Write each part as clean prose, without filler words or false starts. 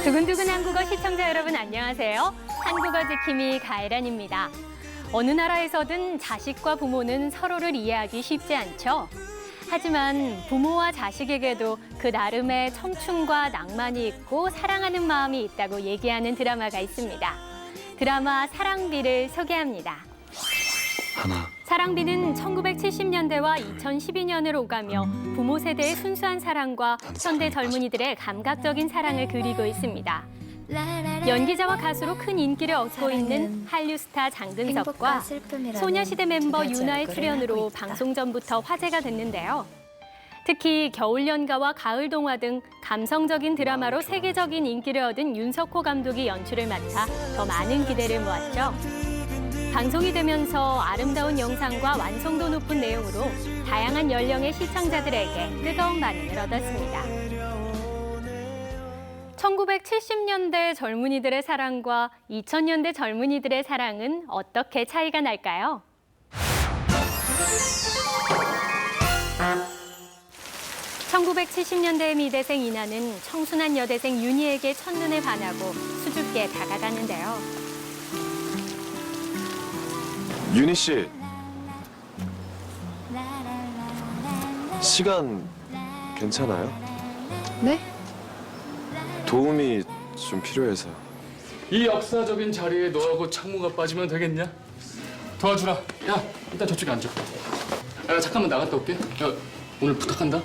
두근두근 한국어 시청자 여러분 안녕하세요. 한국어 지킴이 가혜란입니다. 어느 나라에서든 자식과 부모는 서로를 이해하기 쉽지 않죠. 하지만 부모와 자식에게도 그 나름의 청춘과 낭만이 있고 사랑하는 마음이 있다고 얘기하는 드라마가 있습니다. 드라마 사랑비를 소개합니다. 하나. 사랑비는 1970년대와 2012년을 오가며 부모 세대의 순수한 사랑과 현대 젊은이들의 감각적인 사랑을 그리고 있습니다. 연기자와 가수로 큰 인기를 얻고 있는 한류 스타 장근석과 소녀시대 멤버 윤아의 출연으로 방송 전부터 화제가 됐는데요. 특히 겨울연가와 가을동화 등 감성적인 드라마로 세계적인 인기를 얻은 윤석호 감독이 연출을 맡아 더 많은 기대를 모았죠. 방송이 되면서 아름다운 영상과 완성도 높은 내용으로 다양한 연령의 시청자들에게 뜨거운 반응을 얻었습니다. 1970년대 젊은이들의 사랑과 2000년대 젊은이들의 사랑은 어떻게 차이가 날까요? (1970년대의) 미대생 이나는 청순한 여대생 윤희에게 첫눈에 반하고 수줍게 다가가는데요. 윤희 씨. 시간 괜찮아요? 네? 도움이 좀 필요해서. 이 역사적인 자리에 너하고 창무가 빠지면 되겠냐? 도와주라. 야, 일단 저쪽에 앉아. 야, 잠깐만 나갔다 올게. 야, 오늘 부탁한다.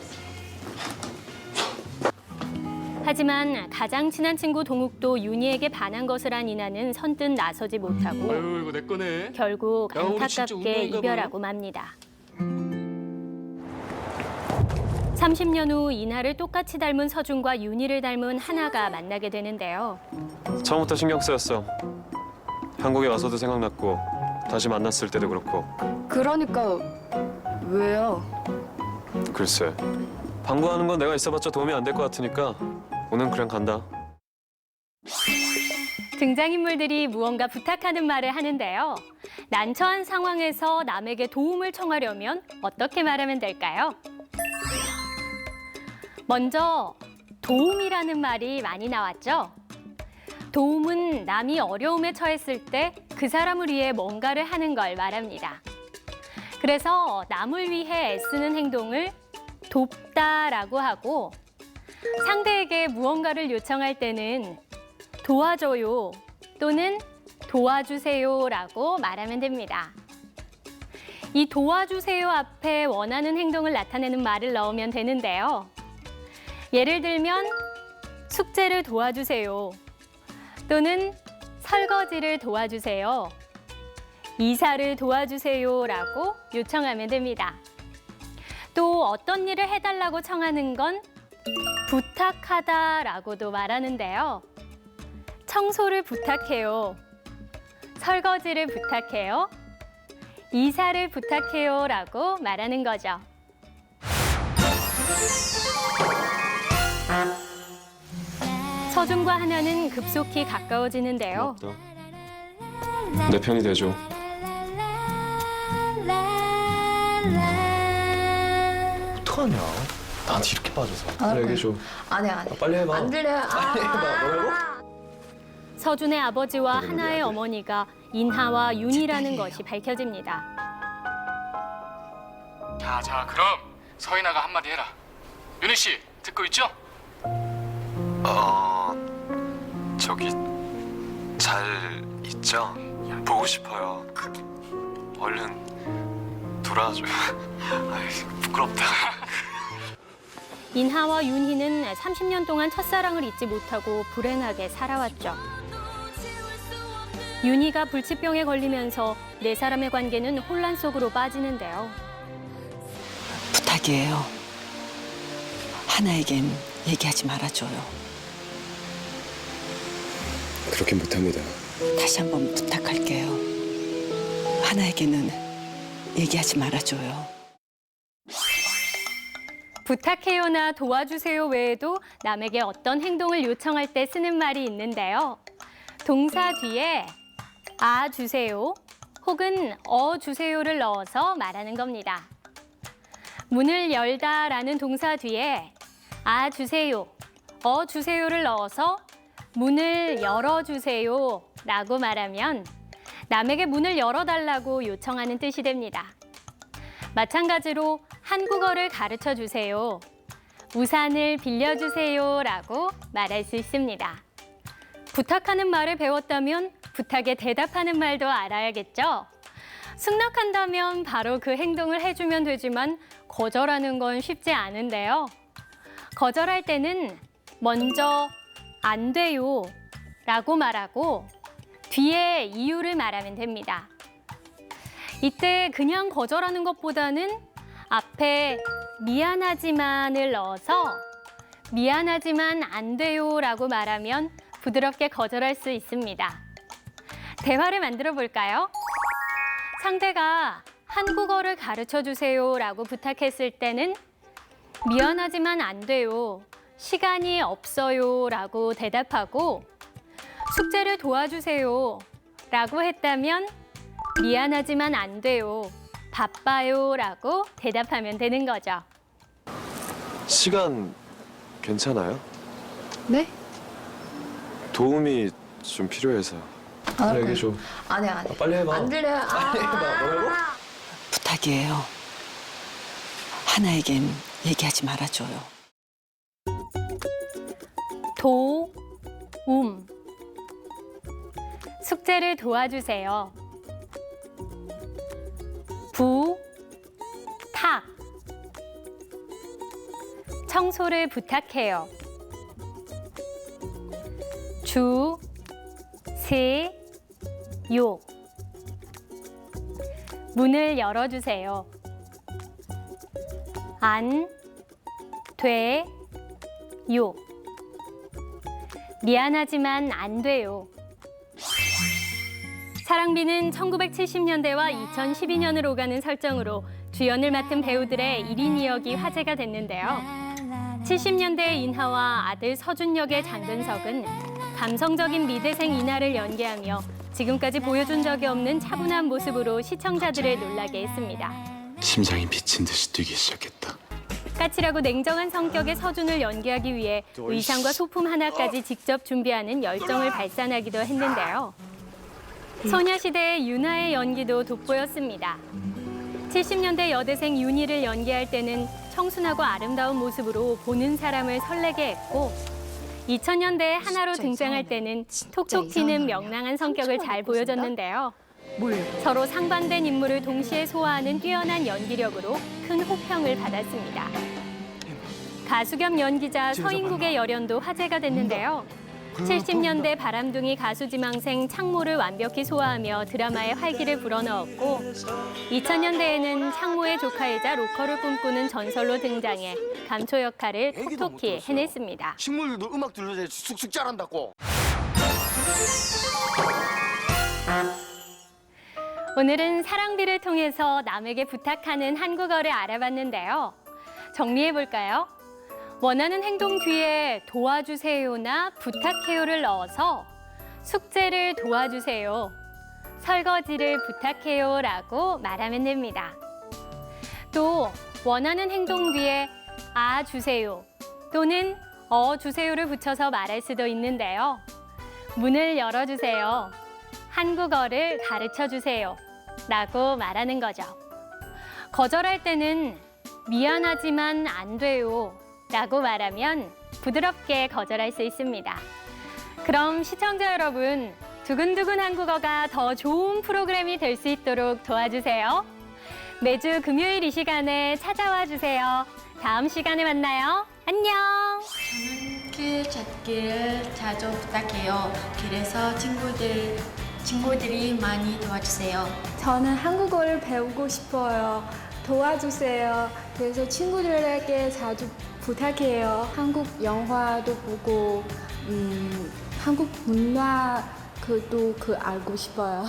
하지만 가장 친한 친구 동욱도 윤희에게 반한 것을 안 이나는 선뜻 나서지 못하고 아유, 이거 내 거네. 결국 야, 우리 진짜 안타깝게 운명인가 이별하고 맙니다. 30년 후 이나를 똑같이 닮은 서준과 윤희를 닮은 하나가 만나게 되는데요. 처음부터 신경 쓰였어. 한국에 와서도 생각났고 다시 만났을 때도 그렇고. 그러니까 왜요? 글쎄, 방구하는 건 내가 있어봤자 도움이 안 될 것 같으니까 오늘 그냥 간다. 등장인물들이 무언가 부탁하는 말을 하는데요. 난처한 상황에서 남에게 도움을 청하려면 어떻게 말하면 될까요? 먼저 도움이라는 말이 많이 나왔죠. 도움은 남이 어려움에 처했을 때 그 사람을 위해 뭔가를 하는 걸 말합니다. 그래서 남을 위해 애쓰는 행동을 돕다라고 하고 상대에게 무언가를 요청할 때는 도와줘요 또는 도와주세요라고 말하면 됩니다. 이 도와주세요 앞에 원하는 행동을 나타내는 말을 넣으면 되는데요. 예를 들면 숙제를 도와주세요 또는 설거지를 도와주세요, 이사를 도와주세요라고 요청하면 됩니다. 또 어떤 일을 해달라고 청하는 건 부탁하다라고도 말하는데요. 청소를 부탁해요, 설거지를 부탁해요, 이사를 부탁해요라고 말하는 거죠. 서준과 하나는 급속히 가까워지는데요. 고맙다. 내 편이 돼줘. 어떡하냐? 나한테 이렇게 빠져서. 그래. 얘기해줘. 아니야. 빨리 해봐. 안 들려요. 빨리 해봐. 뭐라고? 서준의 아버지와 하나의 어머니가 인하와 윤희라는 것이 밝혀집니다. 자, 그럼 서인아가 한마디 해라. 윤희 씨, 듣고 있죠? 저기 잘 있죠? 보고 싶어요. 얼른 돌아와줘요. 아이, 부끄럽다. 인하와 윤희는 30년 동안 첫사랑을 잊지 못하고 불행하게 살아왔죠. 윤희가 불치병에 걸리면서 네 사람의 관계는 혼란 속으로 빠지는데요. 부탁이에요. 하나에겐 얘기하지 말아줘요. 그렇게 못합니다. 다시 한번 부탁할게요. 하나에게는 얘기하지 말아줘요. 부탁해요나 도와주세요 외에도 남에게 어떤 행동을 요청할 때 쓰는 말이 있는데요. 동사 뒤에 아 주세요 혹은 주세요를 넣어서 말하는 겁니다. 문을 열다라는 동사 뒤에 아 주세요, 주세요를 넣어서 문을 열어주세요 라고 말하면 남에게 문을 열어달라고 요청하는 뜻이 됩니다. 마찬가지로 한국어를 가르쳐 주세요. 우산을 빌려주세요 라고 말할 수 있습니다. 부탁하는 말을 배웠다면 부탁에 대답하는 말도 알아야겠죠? 승낙한다면 바로 그 행동을 해주면 되지만 거절하는 건 쉽지 않은데요. 거절할 때는 먼저 안 돼요 라고 말하고 뒤에 이유를 말하면 됩니다. 이때 그냥 거절하는 것보다는 앞에 미안하지만을 넣어서 미안하지만 안 돼요 라고 말하면 부드럽게 거절할 수 있습니다. 대화를 만들어 볼까요? 상대가 한국어를 가르쳐 주세요 라고 부탁했을 때는 미안하지만 안 돼요. 시간이 없어요 라고 대답하고 숙제를 도와주세요 라고 했다면 미안하지만 안 돼요. 바빠요 라고 대답하면 되는 거죠. 시간 괜찮아요? 네? 도움이 좀 필요해서. 그래, 얘기해줘. 아니야. 빨리 해봐. 안 들려요. 빨리 해봐. 뭐라고? 부탁이에요. 하나에겐 얘기하지 말아줘요. 도움. 숙제를 도와주세요. 부탁. 청소를 부탁해요. 주세요. 문을 열어주세요. 안 돼요. 미안하지만 안 돼요. 사랑비는 1970년대와 2012년을 오가는 설정으로 주연을 맡은 배우들의 1인 2역이 화제가 됐는데요. 70년대의 인하와 아들 서준 역의 장근석은 감성적인 미대생 이나를 연기하며 지금까지 보여준 적이 없는 차분한 모습으로 시청자들을 놀라게 했습니다. 심장이 미친 듯이 뛰기 시작했다. 까칠하고 냉정한 성격의 서준을 연기하기 위해 의상과 소품 하나까지 직접 준비하는 열정을 발산하기도 했는데요. 소녀시대의 윤하의 연기도 돋보였습니다. 70년대 여대생 윤희를 연기할 때는 청순하고 아름다운 모습으로 보는 사람을 설레게 했고 2000년대에 하나로 등장할 때는 톡톡 튀는 명랑한 성격을 잘 보여줬는데요. 서로 상반된 인물을 동시에 소화하는 뛰어난 연기력으로 큰 호평을 받았습니다. 가수 겸 연기자 서인국의 열연도 화제가 됐는데요. 70년대 바람둥이 가수 지망생 창모를 완벽히 소화하며 드라마에 활기를 불어넣었고 2000년대에는 창모의 조카이자 로커를 꿈꾸는 전설로 등장해 감초 역할을 톡톡히 해냈습니다. 식물들도 음악 들려줘야 쑥쑥 자란다고. 오늘은 사랑비를 통해서 남에게 부탁하는 한국어를 알아봤는데요. 정리해볼까요? 원하는 행동 뒤에 도와주세요나 부탁해요를 넣어서 숙제를 도와주세요, 설거지를 부탁해요라고 말하면 됩니다. 또 원하는 행동 뒤에 아 주세요 또는 주세요를 붙여서 말할 수도 있는데요. 문을 열어주세요, 한국어를 가르쳐주세요 라고 말하는 거죠. 거절할 때는 미안하지만 안 돼요 라고 말하면 부드럽게 거절할 수 있습니다. 그럼 시청자 여러분, 두근두근 한국어가 더 좋은 프로그램이 될 수 있도록 도와주세요. 매주 금요일 이 시간에 찾아와 주세요. 다음 시간에 만나요. 안녕. 저는 길 찾기를 자주 부탁해요. 그래서 친구들이 많이 도와주세요. 저는 한국어를 배우고 싶어요. 도와주세요. 그래서 친구들에게 자주 부탁해요. 한국 영화도 보고 한국 문화 그도 알고 싶어요.